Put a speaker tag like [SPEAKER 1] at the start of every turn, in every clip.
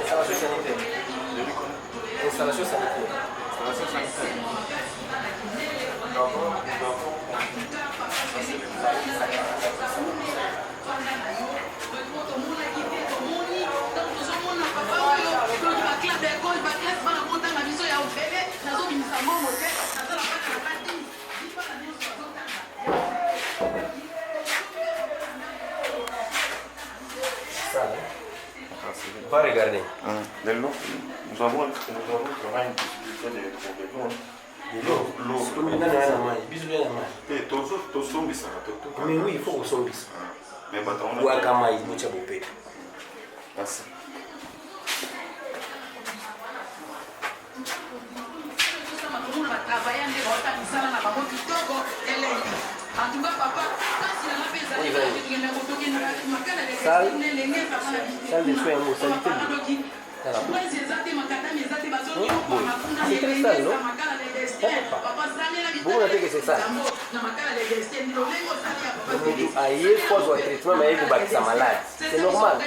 [SPEAKER 1] Installation sanitaire. Installation sanitaire.
[SPEAKER 2] Installation sanitaire.
[SPEAKER 1] Pas regarder.
[SPEAKER 2] De l'eau. Nous avons travaillé une possibilité de l'eau. L'eau.
[SPEAKER 1] Mais oui, il faut qu'on s'en visse.
[SPEAKER 2] Mais maintenant, on a... Merci.
[SPEAKER 1] Salle de soins, salité. C'est très sale, non? Vous avez que c'est ça. Aïe, faut avoir traitement, mais il faut battre sa malade. C'est normal.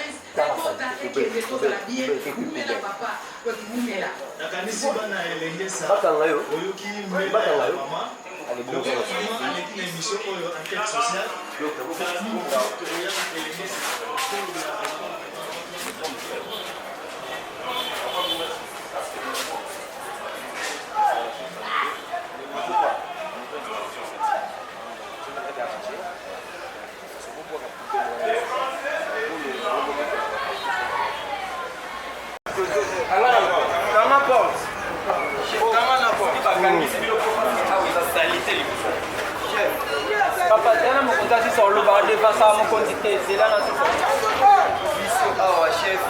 [SPEAKER 3] Papa, tena mukutasi solo ba devasa mo quantité c'est là dans
[SPEAKER 4] biso awa chef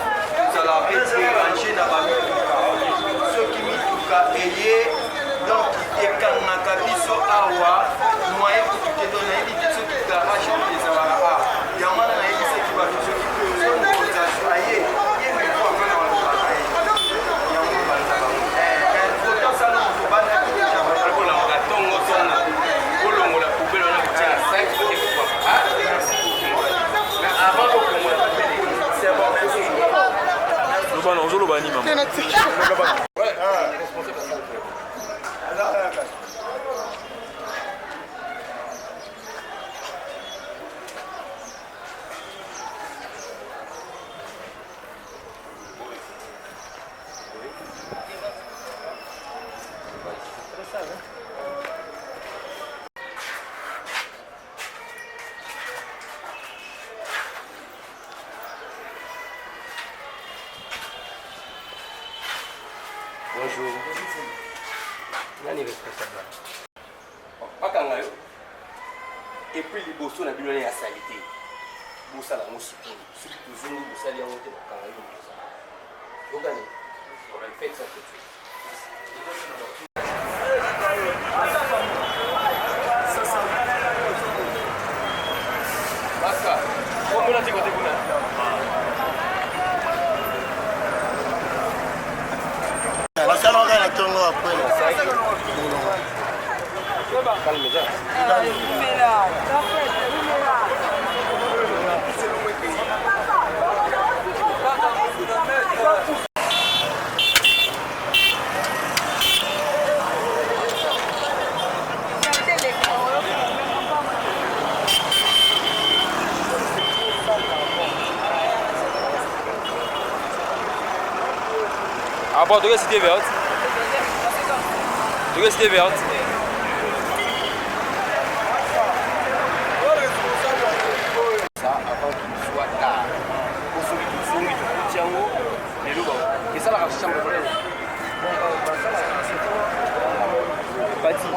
[SPEAKER 4] tozala mpe branche na bamituka soki mituka eye donc ekangaka biso awa moyen kutukedo nayebi te soki garage ezalaka a yango wana nayebisaki bato soki mokonzaso aye ye meko anga na balobaka ye yango balobaka fotosala moto banaakolanga ntongo tona kolongola poubele wana kotiaka 5 avant kokongola c'est bon merci
[SPEAKER 2] Lobana, on joue le bani, maman.
[SPEAKER 1] Bonjour. Nani responsable? Bakanga yo. Et puis liboso na bilona ya salité. Bosa la musique. Soki tozongi bosali yango te bakanga yo. Ogani. On va faire ça tout de suite. Basta. Comment la tiko tiko na? Calme ya.
[SPEAKER 3] Ah bon, tu restes verte. Tu restes verte.
[SPEAKER 1] Ça avant qu'il soit tard. Pour ceux qui sont mis au Tiango, les loups. Et ça, la chambre de Bati.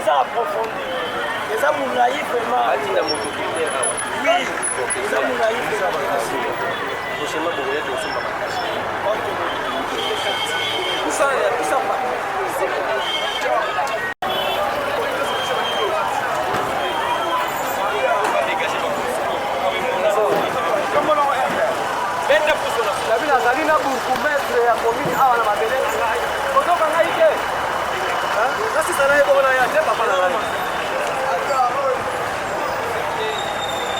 [SPEAKER 5] ça approfondi. Ça mon naïf vraiment.
[SPEAKER 1] Ah, tu n'as mon documentaire.
[SPEAKER 5] Oui. Ça mon naïf vraiment.
[SPEAKER 1] Prochainement, vous voyez aussi ma cache.
[SPEAKER 5] Ça va.
[SPEAKER 3] nazali na burgumestre ya commune awa na mabele na ngai kozoka ngai te kasi sana ye bongo na ya te papa na ngai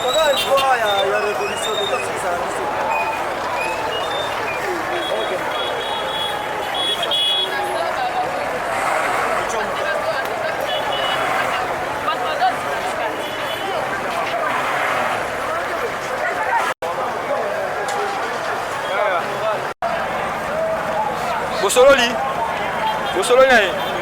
[SPEAKER 3] toza espoir ya révolution tozosikisa na biso
[SPEAKER 6] Bosololi na ye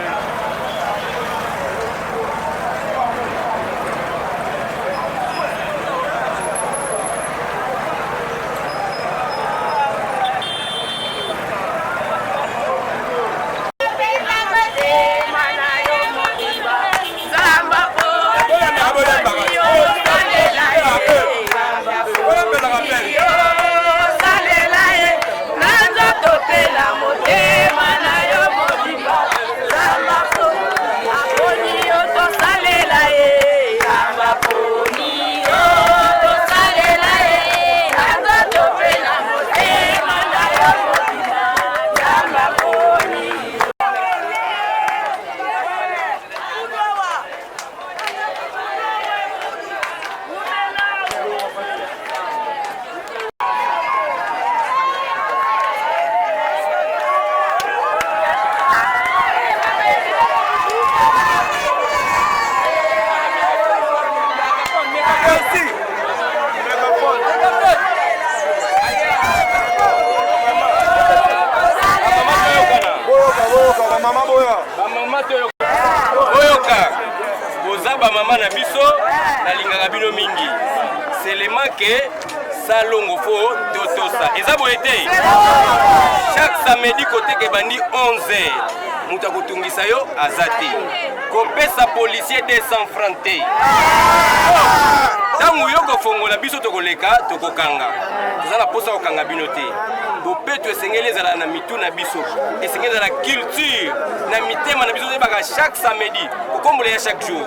[SPEAKER 1] mama na biso na lingaka bino mingi selema ke salongo fo totosa eza boye te chaque samedi kote ke bandi 11h mutu akotungisa yo aza te kopesa policier 200 francs te ntango yo kofongola biso tokoleka tokokanga toza na posa kokanga bino te bopeto esengeli ezala na mitu na biso esengeli ezala culture na mitema na biso toyebaka chaque samedi kokombola ya chaque jour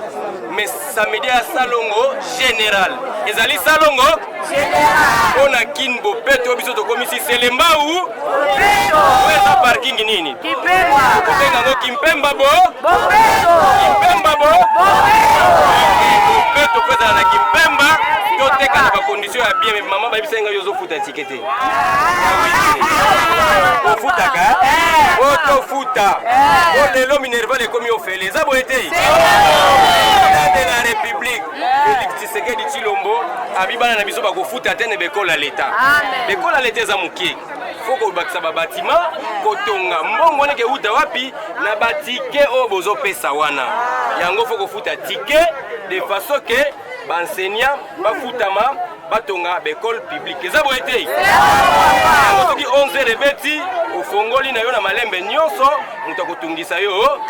[SPEAKER 1] mais samedi ya salongo général ezali salongo général ona kin bopeto biso tokomisi selembau eza parking nini kotenga ngo kimpemba bo kimpemba bo bopeto ko ezala na kimpemba toteka na bacondition ya bien mama bayebisa nga yo ozofuta tike te ofutaka otofuta olelo minerval ekomi ofele eza boye te de la République Félix Tshisekedi Tshilombo abibana na biso bakofuta te ne bekola leta bekola leta eza mokie faut kobakisa babatima kotonga mbongo wana ke uta wapi na batike oyo bozopesa wana yango faut kofuta tike de façon que baenseignant bafutama batonga bekole publique eza boye te soki 11h ebeti ofongoli na yo na malembe nyonso moto akotungisa yo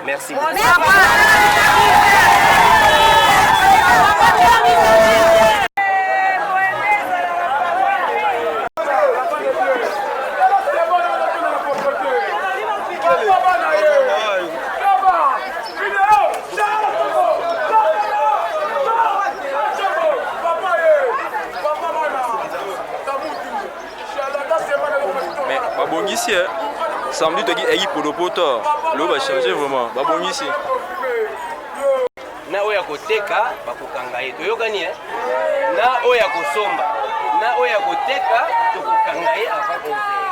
[SPEAKER 1] merci
[SPEAKER 6] babongisi samedi toki eyi podopoto lo ba changer vraiment babongisi
[SPEAKER 1] na oya koteka bakokanga ye toyokani na oya kosomba na oya koteka tokokanga ye avant 11h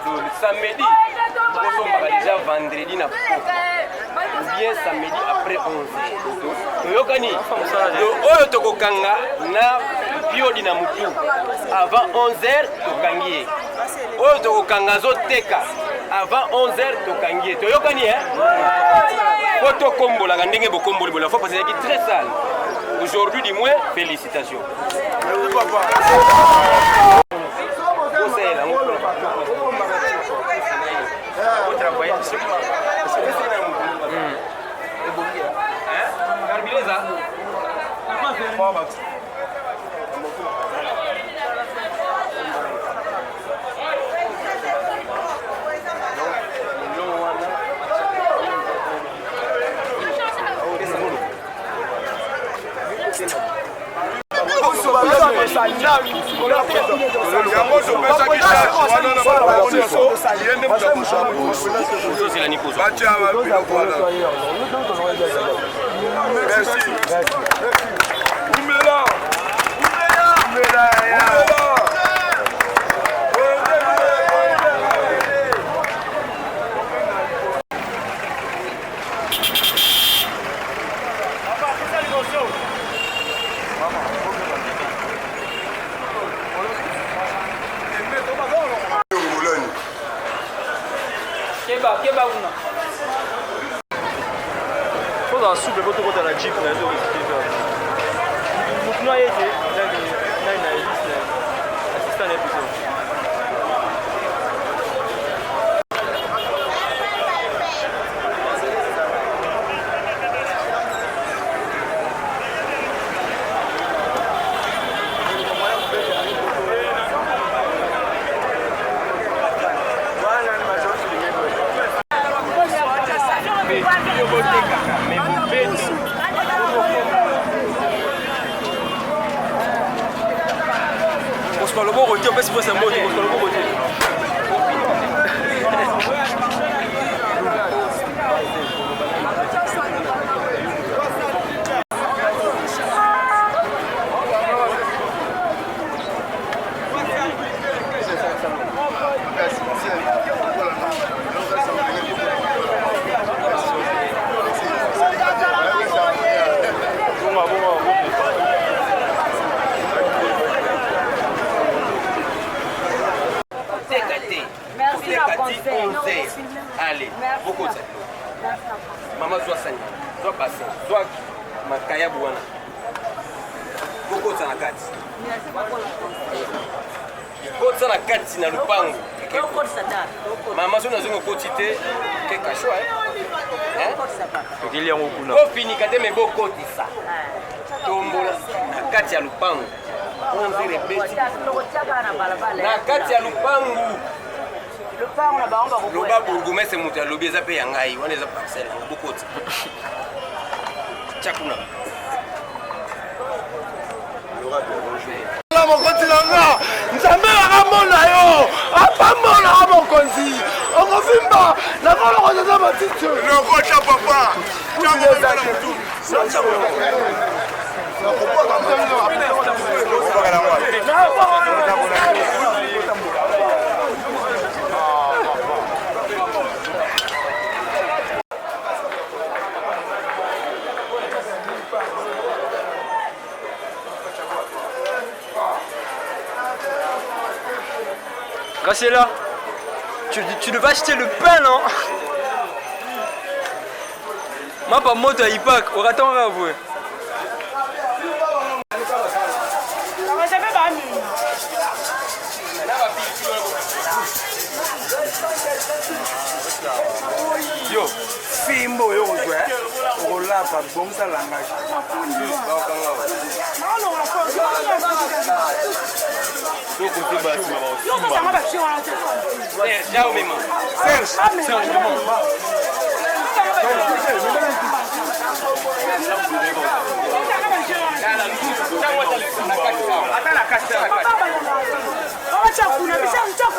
[SPEAKER 1] donc samedi tokosombaka déjà vendredi na poko ou bien samedi après 11h toyokani oyo tokokanga na biodi na mutu avant 11h tokangi ye oyo tokokanga azoteka avant 11h tokangi ye toyokani po tokombolaka ndenge bokomboli bola fois parce que c'est très sale aujourd'hui du moins félicitations
[SPEAKER 6] Souple pour tout la jeep na do mutuna yete na assistant episode le bon côté, on peut se faire un mot, le bon côté.
[SPEAKER 1] Allez, beaucoup de ça. Maman doit saigner, doit passer, doit makaya bouana. Beaucoup de ça na kati. Beaucoup de ça na kati na lupango. Maman so na zongo kotite ke kashwa hein?
[SPEAKER 6] Okili yango kuna.
[SPEAKER 1] Ko fini kate me boko tisa. Tombola na kati ya lupango. On dirait beti. Na kati ya lupango. Loba bourgmestre mutu alobi eza mpe ya ngai wana eza parcelle ya bokoti chakuna
[SPEAKER 3] mokonzi na nga nzambe akamona yo apamona mokonzi okofimba nakolokozaza matiti
[SPEAKER 2] Lokota papa.
[SPEAKER 6] Graciela, tu devais acheter le pain, non? Moi, pas moto à Ipak, on attend à vous.
[SPEAKER 3] Yo, fimbo yo kozwa okolapa bongisa langage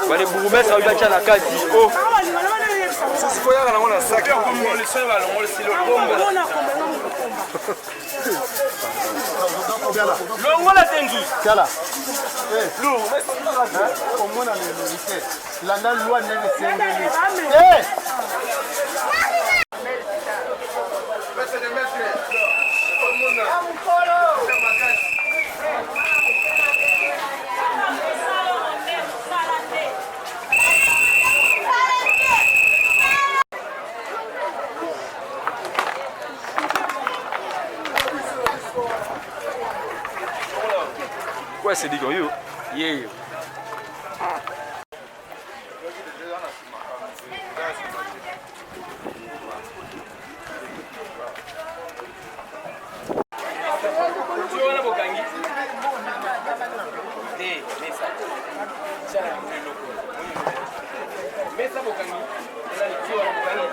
[SPEAKER 6] Wale bourgmestre abiacha na kati. Oh.
[SPEAKER 3] sisi koyaka nango na saki
[SPEAKER 1] longola te nzuzi
[SPEAKER 3] kala omona lelolite landa lwa ndenge esengeli
[SPEAKER 6] Ouais, c'est dégueu. Yeah.
[SPEAKER 1] tu wana boka mesa. Chala lelo ko. Mesa bokangi. Ela ni tiwa bokangi.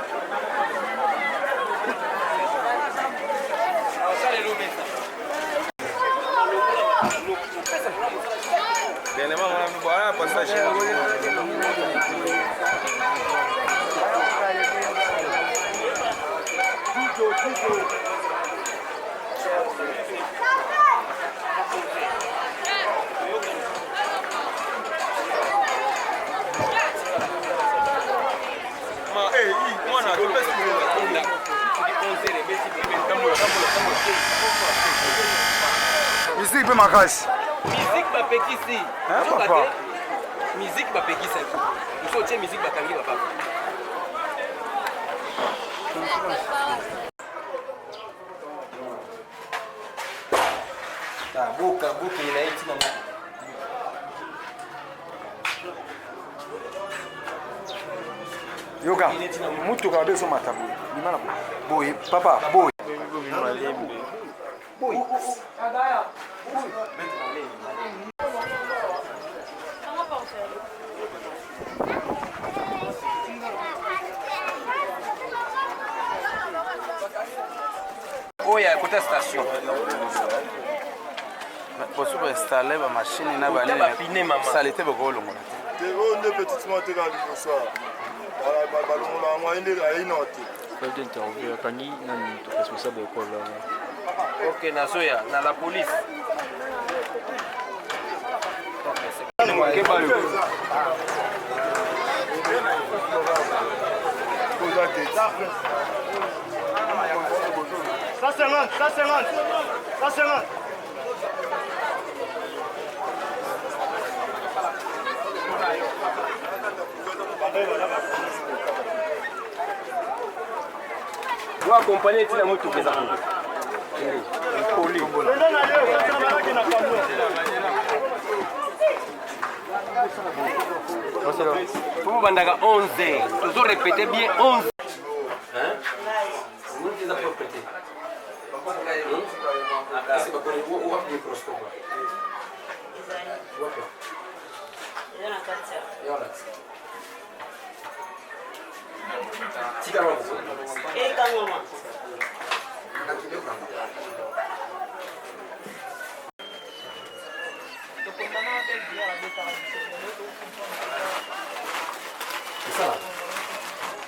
[SPEAKER 1] Chala lelo mesa.
[SPEAKER 3] Tellement on a un passage.
[SPEAKER 7] Musique makasi.
[SPEAKER 1] Musique bapekisi.
[SPEAKER 7] Papa.
[SPEAKER 1] Musique bapekisi. Nous sommes musique bakangi papa. Buka inaiti na
[SPEAKER 7] Yoga, mutu ka beso matabu. Limana boy, papa, boy. Boy. Adaya. Boy.
[SPEAKER 1] Oya côté station.
[SPEAKER 3] Pour installer la machine na ba
[SPEAKER 1] pine mama.
[SPEAKER 3] Saleté boko longola.
[SPEAKER 2] On est petitement égal pour ça.
[SPEAKER 6] Pas d'interview, Kani, non, responsable de l'école.
[SPEAKER 1] Ok, nazoya, na la police.
[SPEAKER 2] Ça 50.
[SPEAKER 1] Vous accompagnez la moto que ça poli. Vous bandaka 11 heures. Toujours répétez bien 11. Hein? Vous les appropriez. C'est pas pour vous voir le microscope.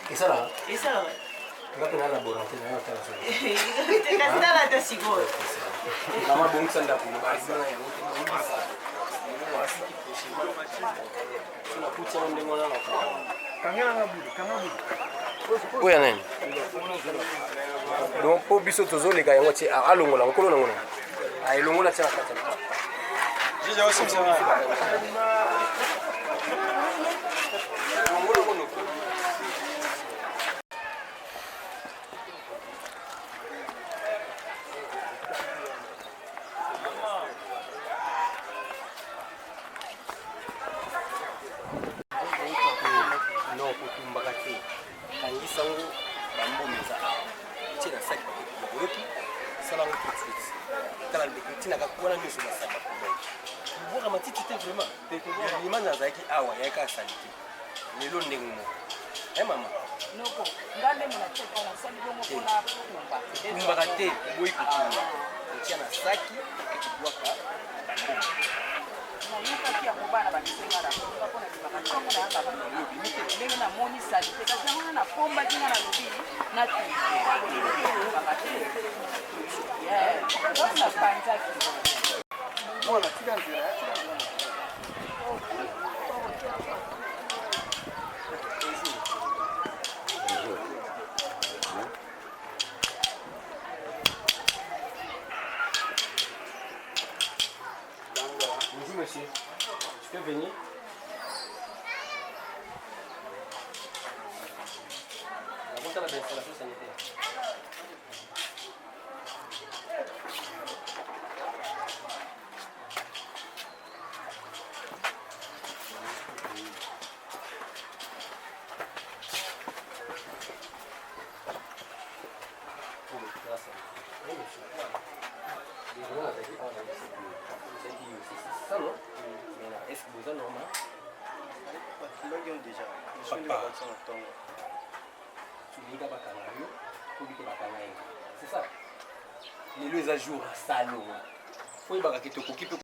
[SPEAKER 1] Et ça là?
[SPEAKER 5] Et ça, ouais.
[SPEAKER 1] Tu vas prendre un laboratoire.
[SPEAKER 5] Tu as la tête
[SPEAKER 1] Kama bongo sana pour oya nani donc po biso tozoleka yango ti alongola nkolo nango ayelongola tia na kati non kutumbaka te kangisango bambomeza tia na saki bakoki salango tout de suite tala ndeko tinaka wana nyonso basaka kubwaka matiti te vraiment limani azalaki awa yayaka asali te lelo ndenge moko e mama kutumbaka te boyi kutumba otia na saki okebwaka bambomeza
[SPEAKER 8] nayokaki yango bana bakisenga na mpona limaka ntongo na yanga balobi mite ndenge namoni sali te kasi yango na napombaki nga nalobi natuyebaka te napanzaki
[SPEAKER 7] Mwana tika nzela.
[SPEAKER 1] Bonjour monsieur, je peux venir? Raconte la installation sanitaire. Ça non? eza normal
[SPEAKER 4] déjà
[SPEAKER 1] solinga bakanga yo kobike bakanga ye c'est ça lelo eza jour ya salo oyebaka ke tokoki mpe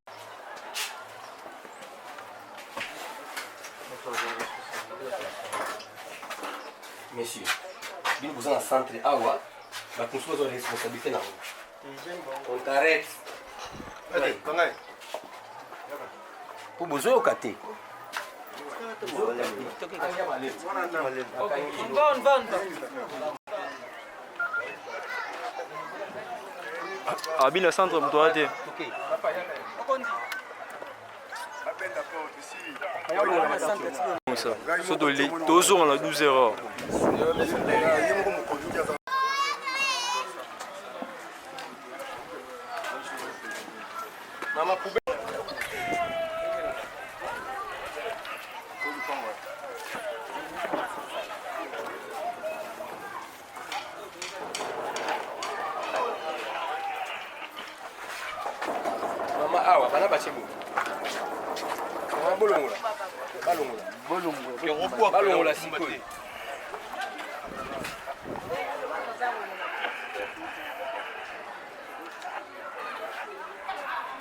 [SPEAKER 1] monsieur bino boza na centre awa bato mosusu bazwa responsabilité na ngo on t'arrête po bozoyoka te
[SPEAKER 6] Abine centre moto wana te so tozonga na 12 heures
[SPEAKER 1] mama poubelle mama awa bana bachebo balongola sikoyo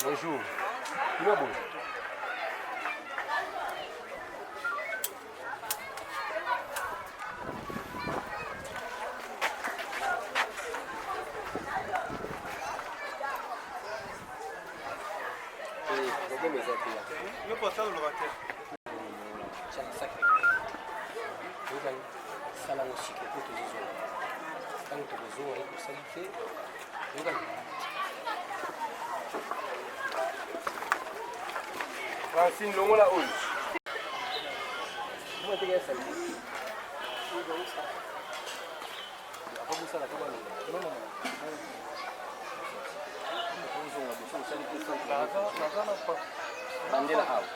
[SPEAKER 1] bonjour bon. Francine longola oyo. Comment tu ça? Bandela awa.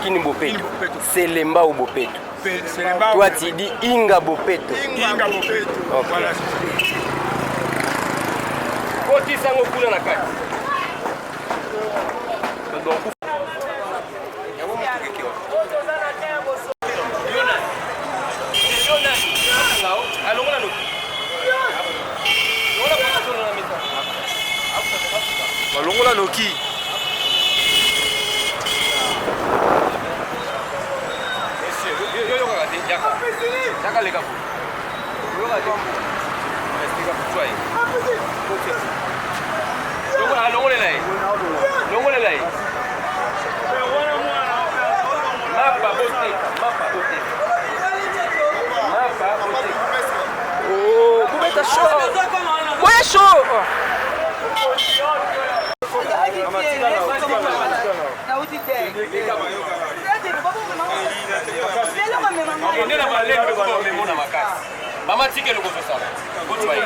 [SPEAKER 1] Kini Bopeto. Selemba ou Bopeto. Toi tu dis Inga Bopeto.
[SPEAKER 7] Inga Bopeto.
[SPEAKER 1] Voilà. Koti sango kuna na kati. Donc
[SPEAKER 6] balongola noki
[SPEAKER 1] yaka leka po yoka te estika kutwa ye longolela ye longolela ye mapa boteka mapa boteka mapa boteka
[SPEAKER 6] oh kubeta show boya show
[SPEAKER 1] ndela malembe ko memona makasi mama tike loko sala kutwa ye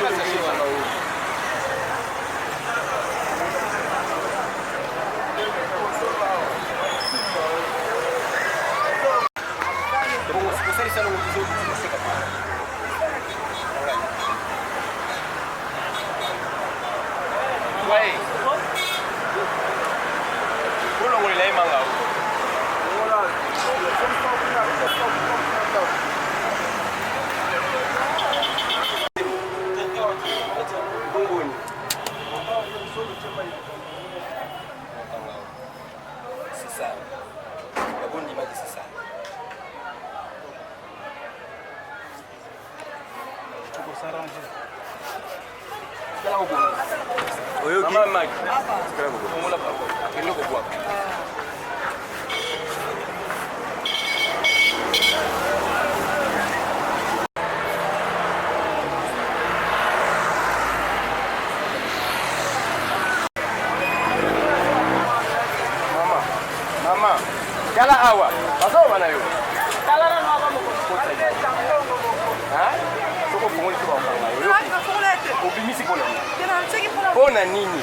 [SPEAKER 1] c'est ça. La bonne image, c'est ça. Tu peux s'arranger. C'est là où on est. Maman, Mag. C'est là où on est. C'est là où on est. Yala awa, bazo bana yo. Tala na ngaba mo. Ha? Soko fungoli kwa kanga yo.
[SPEAKER 8] Ka fungolete.
[SPEAKER 1] Obimisi kona.
[SPEAKER 8] Tena nseki pona.
[SPEAKER 1] Pona nini?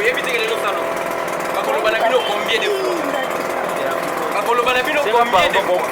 [SPEAKER 1] évitez que les gens s'en ont. Combien de fois? Combien de fois?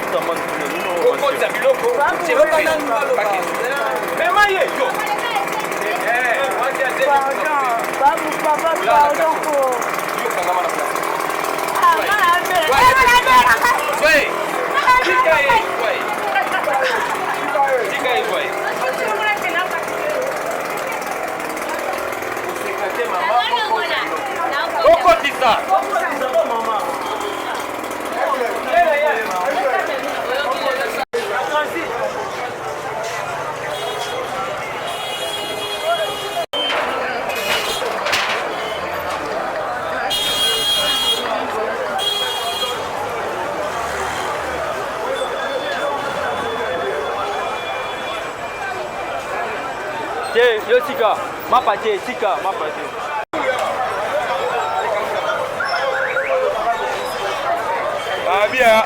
[SPEAKER 6] Yo tika, mapate, tika, mapate. Bien.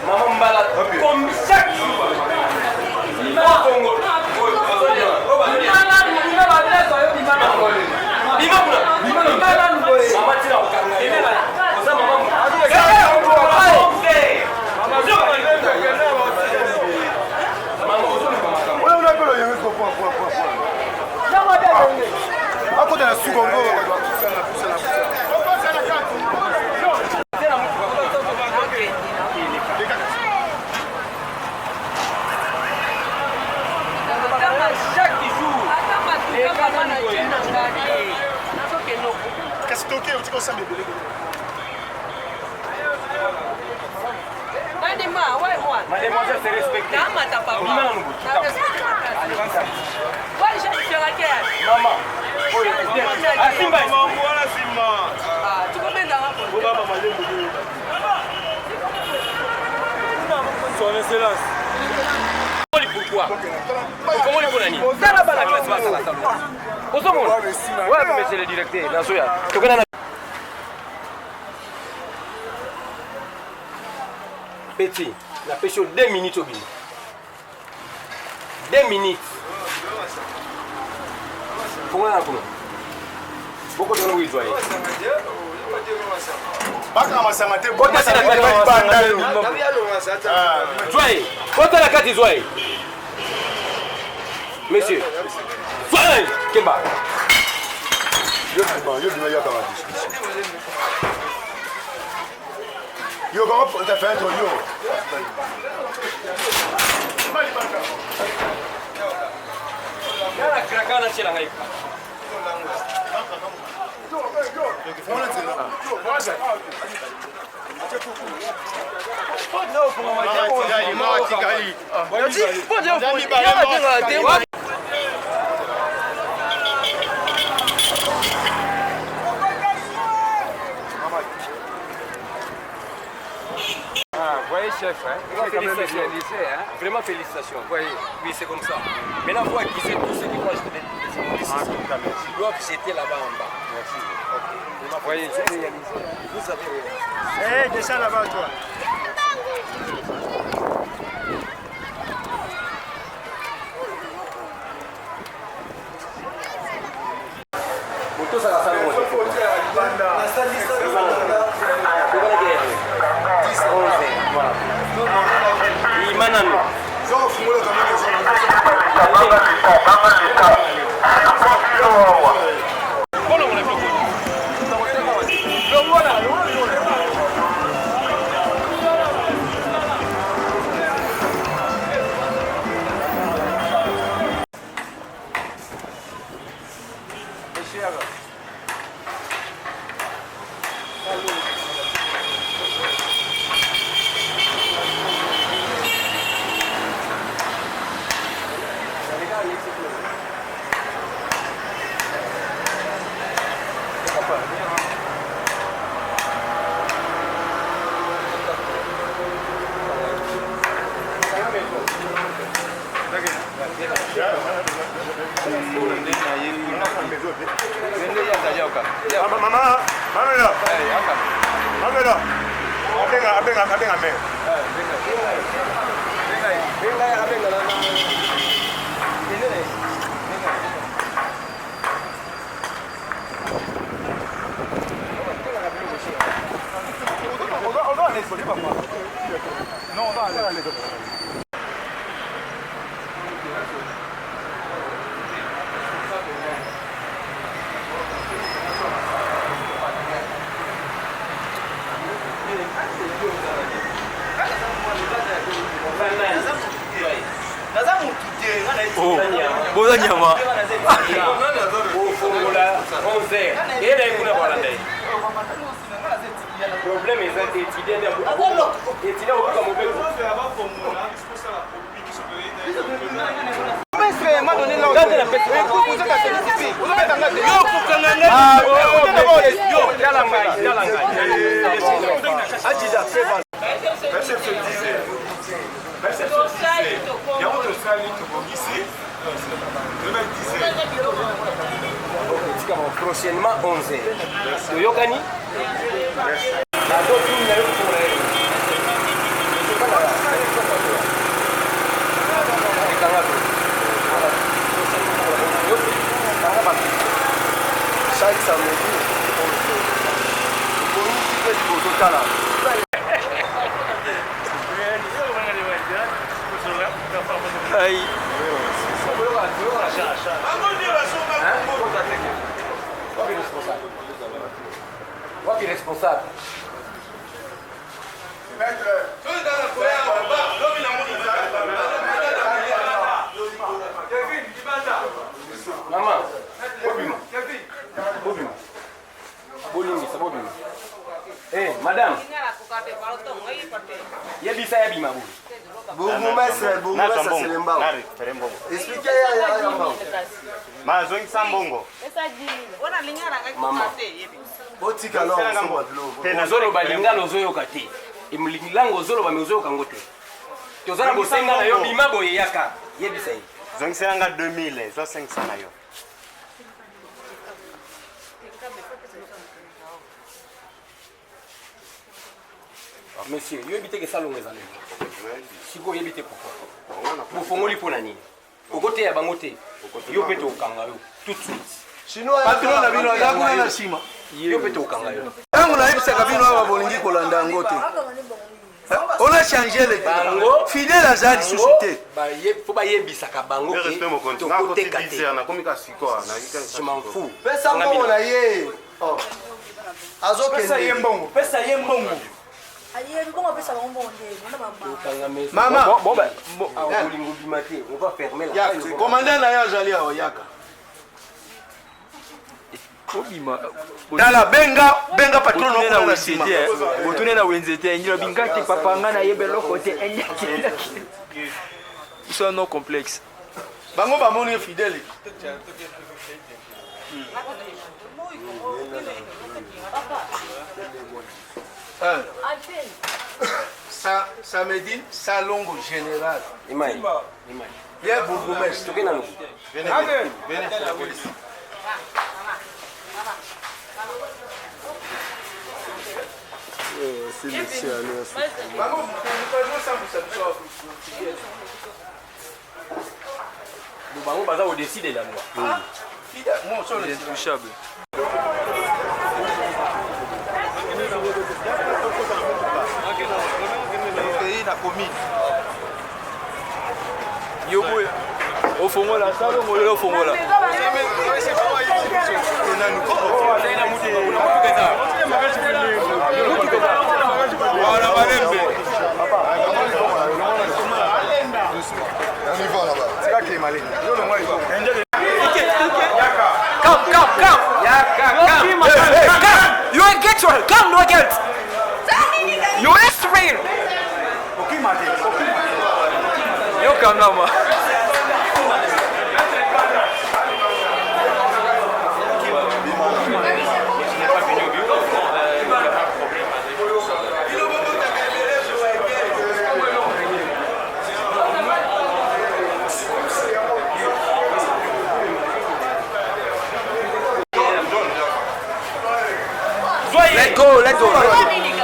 [SPEAKER 1] Maman Mbala, comme chaque jour. Mademoiselle, c'est respecté. Maman.
[SPEAKER 6] Son excellence.
[SPEAKER 1] Pourquoi? Comment il faut la nuit? La classe va à la table. Ouais, monsieur le directeur. Petit, la pêche 2 minutes au bini. 2 minutes. Comment on a fait? Beaucoup de gens ont joué. Joye, quand la carte est joye. Monsieur, joye, Kemba.
[SPEAKER 7] Yo, comment t'as fait un yo?
[SPEAKER 1] Voyez chef, hein? Félicitations. Vraiment félicitations. Voyez, oui c'est comme ça. Maintenant vous acquisez tout ce qui doit ils doivent jeter là-bas en bas. Merci. Ok. Voyez, j'ai réalisé. Vous avez réalisé.
[SPEAKER 7] Eh, descends là-bas toi.
[SPEAKER 1] Moto ça va faire
[SPEAKER 7] Mama, mama,
[SPEAKER 2] Mamela. Abenga me.
[SPEAKER 7] Non, on va aller.
[SPEAKER 6] Oh, boza nyama.
[SPEAKER 1] Problème est étudié prochainement 11h. Yokani chaque samedi,
[SPEAKER 6] Aïe.
[SPEAKER 1] Qui est responsable? Maman, eh, madame. Yebisa yabima bu.
[SPEAKER 4] Bourgmestre Selemba. Expliquez ya mbao.
[SPEAKER 2] Mazongi sambongo.
[SPEAKER 1] Maman.
[SPEAKER 4] Botika no
[SPEAKER 1] Ozolo balingalo ozoyoka te. Imlingango ozolo bamezoyoka ngote. Tozana bosenga na yo bima boye yaka. Yebisa yi.
[SPEAKER 2] Zongi seranga 2000, zo 500 na yo.
[SPEAKER 1] Monsieur, yo ebite ke salongo ezale. Siko yebite pourquoi. Bofongoli pona nini? Okote ya bango te. Yo pete okanga yo tout de suite.
[SPEAKER 4] Chinois patron na bino azakuna na sima.
[SPEAKER 1] Yo pete okanga yo.
[SPEAKER 4] Tangu na yebisaka bino aba bolingi kolanda ngo te. On a changé les
[SPEAKER 1] bango
[SPEAKER 4] fidèle à Zali société.
[SPEAKER 1] Faut ba yebisaka bango
[SPEAKER 2] Je respecte mon compte. Na ko te bizarre na komika siko na
[SPEAKER 1] je m'en fous.
[SPEAKER 4] Pesa mbongo na ye. Oh. Azokende.
[SPEAKER 3] Pesa ye mbongo.
[SPEAKER 4] Maman,
[SPEAKER 1] on va fermer la
[SPEAKER 4] porte. Commandant na Zali Oyaka. Dala benga patron na na sima.
[SPEAKER 6] Botune na wenzete ngilo bingaki papa nga na yebelo côté enyaki. Ils sont non complexes.
[SPEAKER 4] Bango ba moni fidèle. Ça me dit salongo général.
[SPEAKER 1] Imai.
[SPEAKER 4] Bien bourgmestre.
[SPEAKER 1] Tokena no.
[SPEAKER 4] Venez. C'est le ciel.
[SPEAKER 1] Bango baza au décider la loi.
[SPEAKER 6] Il est intouchable. Yobo au fond là, ça au fond là.
[SPEAKER 1] You ain't get your come no get. You ain't real.
[SPEAKER 6] Yo kangama.
[SPEAKER 1] Let go.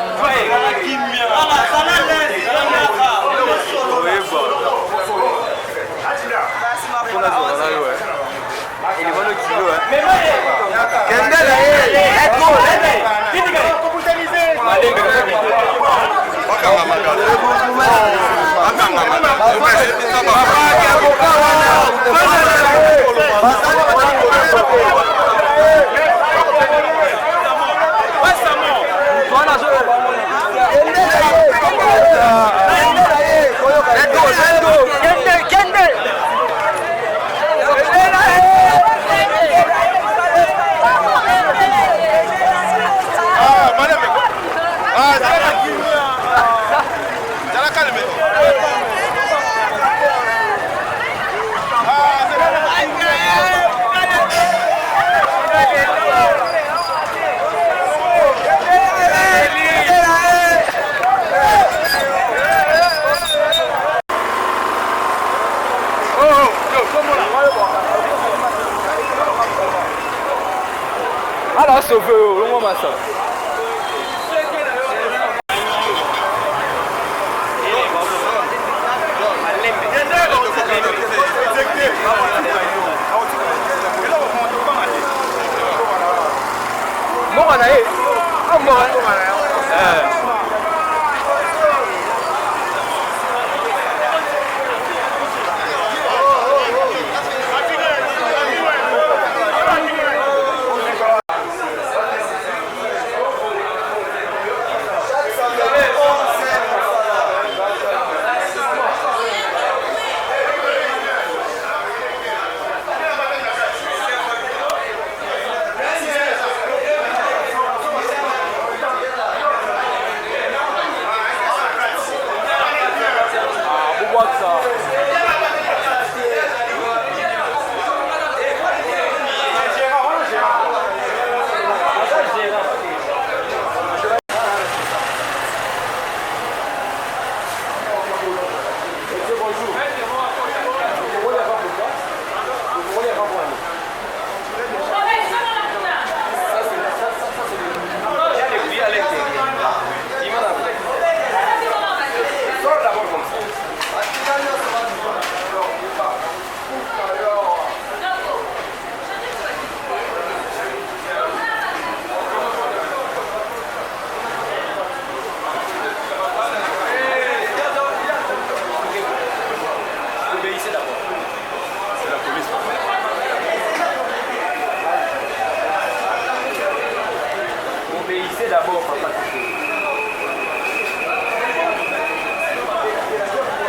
[SPEAKER 3] Alors, sauve, on va ça.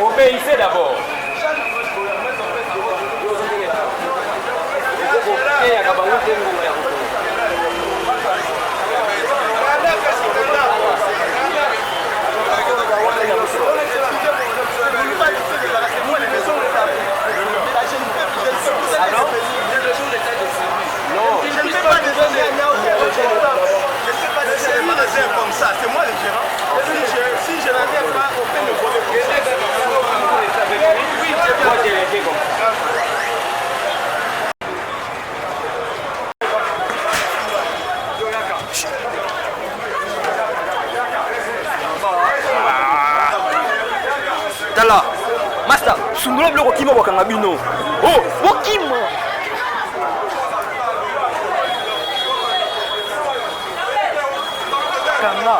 [SPEAKER 1] Obéissez d'abord.
[SPEAKER 4] Comme ça, c'est moi le gérant. Si je n'arrive pas, on fait le volet comme ça. Oui, moi j'ai été comme ça.
[SPEAKER 3] Tala, master, sungula bloko kimo wakanga bino. Oh, wakimo. Kanga,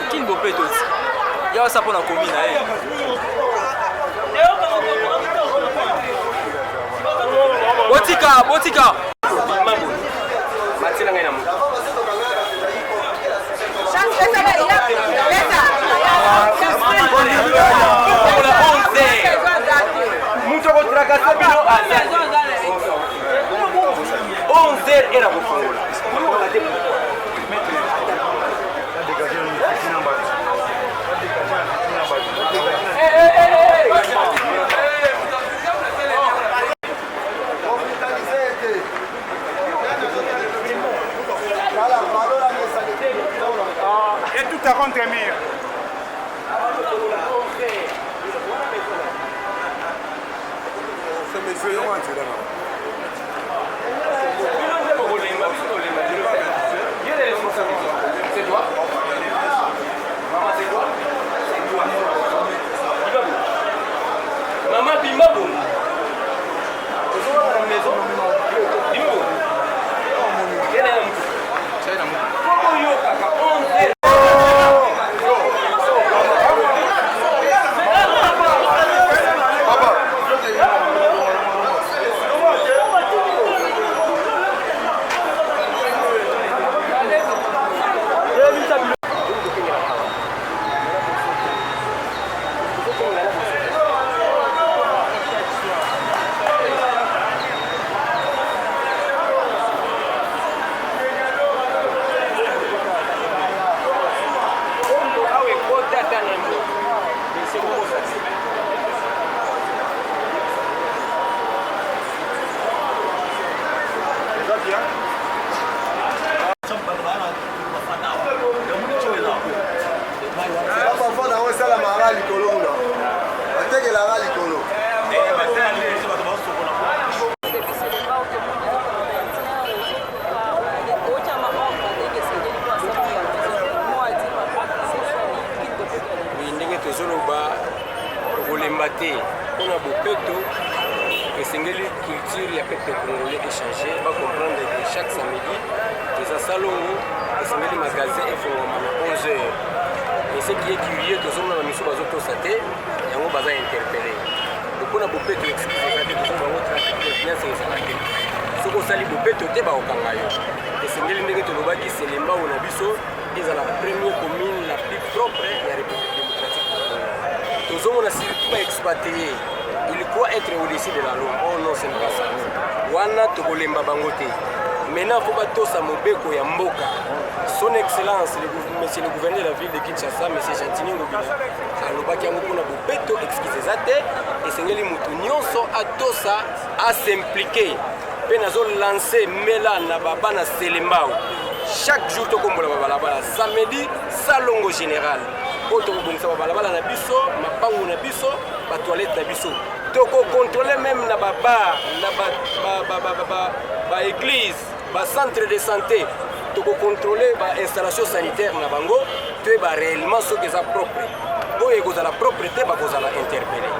[SPEAKER 3] King Bopé tout. Il y a ça pour la commune. Botika, botika.
[SPEAKER 1] Matila ngai na mu. Mucho contra Casabino azali. 11 era kufungula.
[SPEAKER 7] Et tout à contre mire.
[SPEAKER 1] C'est toi? Maman, c'est toi? C'est toi. Maman, Bimabo. Vous êtes à la maison? Bimabo. Quel est le mot? C'est la mot. Comment il y a 11 on a beaucoup et c'est une culture il y a peut-être congolais échanger va comprendre que chaque samedi les salons et c'est les magasins et font à 11h et ce qui est curieux que sommes dans la mission bazo tosaté et on va interpeller donc on a beaucoup d'excuses que nous avons trafiqué bien c'est ça ce qu'on sali beaucoup de ba okangayo et c'est les ndenge to lobaki c'est les mba on a biso ils ont la première commune la plus propre de la République démocratique du Congo. Nous avons surtout exploité. Il croit être au-dessus de la loi. Oh non, ce n'est pas ça. Wana Togolemba Bangote. Maintenant, il faut pas tous à Mobeko et Mboka. Son Excellence, monsieur le gouverneur de la ville de Kinshasa, monsieur Chantini Ngobila, à l'Obaki Amokuna Bobeto, excusez zate, et Seigneur Moutounionso à Tosa à s'impliquer. Penazo lancé Mela Nababa na Selembao. Chaque jour, tu as samedi, salongo général. Tu as balabala na biso, mapangu na biso, ba toilette na biso. Tu contrôler même na bar, na église, ba centre de santé. Tu contrôler ba installation sanitaire na bango, tu es réellement ce que ça propre. Bo ego za la propreté ba ko za la interpeller.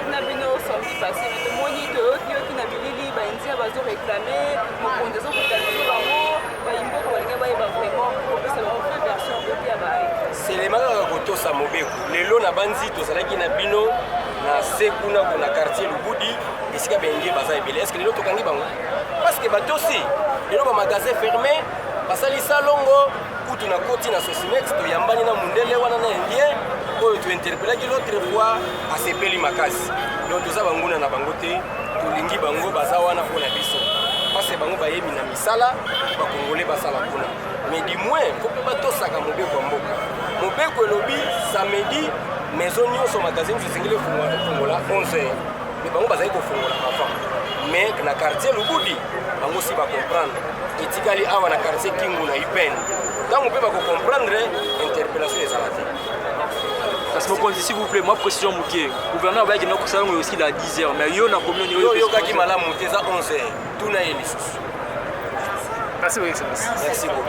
[SPEAKER 8] Na bino samedi passé, le moniteur qui na bilili ba india bazo réclamer, mo kondezo ko talibé bango, ba imbo ko balinga ba vraiment ko pesa ba version de ya ba.
[SPEAKER 1] C'est les magasins koto sa Mobeko. Lelo na banzi to salaki na bino na sekuna ko na quartier Lubudi, esika benge baza ebele. Est-ce que lelo to kangi bango? Parce que bato aussi, lelo ba magasin fermé, basali salongo, kutu na koti na Sosimex to yambani na mundele wana na indien. Tu interpellé l'autre fois à Sepeli Makasi. Donc tout ça banguna na bangote, to lingi bango bazawana pour la biso. Parce que bango bayebi na misala, ba congolais basala kuna. Mais du moins, faut pas to saka Mobeko mboka. Mobeko lobby samedi maison nyonso magasin je singile fongola 11h. Mais bango bazali ko fongola avant. Mais na quartier Lubudi, bango si ba comprendre. Etikali awa na quartier Kingu na Ipen. Donc on peut pas comprendre interpellation des salariés.
[SPEAKER 6] Parce que s'il vous plaît, moi précision Mouké. Le gouverneur va dire que ça aussi à 10h, mais il y a une commune
[SPEAKER 1] yo qui m'a la montée à 11h. Tout n'a pas.
[SPEAKER 6] Merci, Excellence.
[SPEAKER 1] Merci beaucoup.